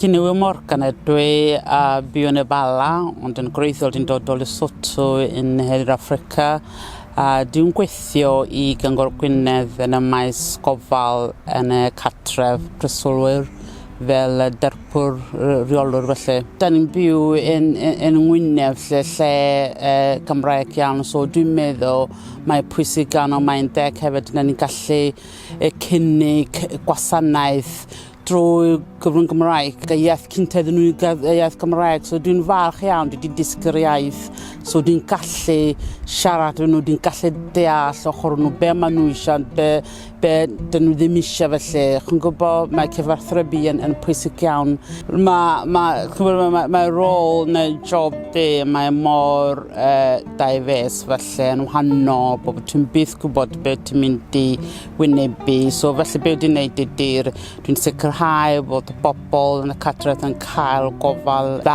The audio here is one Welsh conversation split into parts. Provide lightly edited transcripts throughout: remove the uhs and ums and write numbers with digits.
Cynnyw Morgan dwi a byw yn y Bala, ond yn gweithio dwi'n dod o Lesotho yn Hedd Africa. Dwi'n gweithio i Gyngor Gwynedd yn y maes gofal yn y catref preswylwyr fel derpwr rheolwr felly. Da ni'n byw yn Ngwynedd lle Gymraeg iawn, so dwi'n meddwl mae pwysig gan o mae'n deg hefyd na ni'n gallu cynnig gwasanaeth drwy gyfrwng Gymraeg, a iaith cyntedd yn iaith Gymraeg, so dwi'n falch iawn, dwi wedi dysgu'r iaith, so dwi'n gallu siarad nhw, dwi'n gallu deall ochr nhw, be maen nhw eisiau, be dyn nhw ddim eisiau felly. Chi'n gwybod, mae cyfathrebu yn pwysig iawn. Mae rôl neu job fi, mae mor diverse felly, yn wahanol, bod ti'n byth gwybod be ti'n mynd i wynebu, so felly be dwi'n neud ydy'r, dwi'n sicrhau bod y bobl yn y catref yn cael gofal dda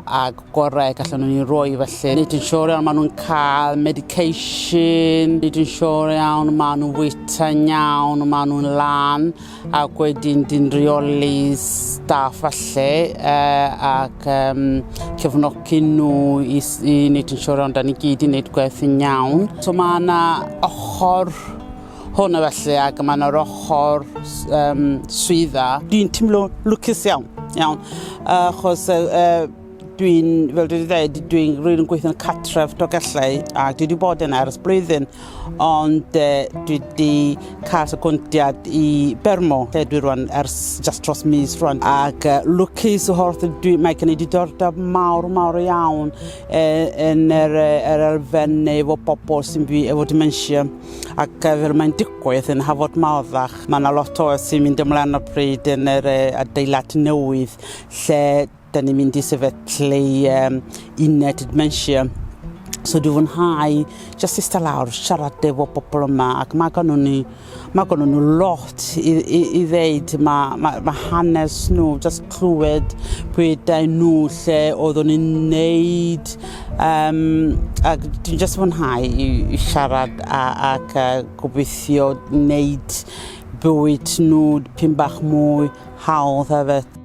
a gorau gallen nhw'n rhoi felly. Nid yn siŵr iawn maen nhw'n cael medication, nid yn siŵr iawn maen nhw'n wyta'n iawn, maen nhw'n lan, ac wedyn dwi'n reoli staff felly ac cefnogi nhw i nid yn siŵr iawn da ni gyd i wneud gwaith yn iawn. So mae yna ochr hwnna felly, ac mae yna'r ochr swydda. Dwi'n teimlo lwcus iawn, achos dwi'n, fel dwi wedi dweud, dwi'n rili'n gweithio yn catref Dolgellau, ac dwi wedi bod yna ers blwyddyn, ond dwi wedi cael secondiad i Bermo, lle dwi rwan ers just dros mis rwan, ac lwcus o horth, mae gen i diddordeb mawr iawn yn yr elfen efo bobl sy'n byw efo dementia, ac fel mae'n digwydd yn Hafod Maoddach, mae yna lot o sy'n mynd ymlaen o pryd yn yr adeilad newydd, lle da ni'n mynd i sefydlu uned dementia. So dwi'n fwynhau jyst eistedd lawr, siarad efo bobl yma, ac mae gan nhw lot i ddeud. Mae hanes nhw, jyst clywed pwydau nhw lle oedden nhw'n neud. Ac dwi'n jyst fwynhau i siarad ac gobeithio wneud bywyd nhw pyn bach mwy hawdd hefyd.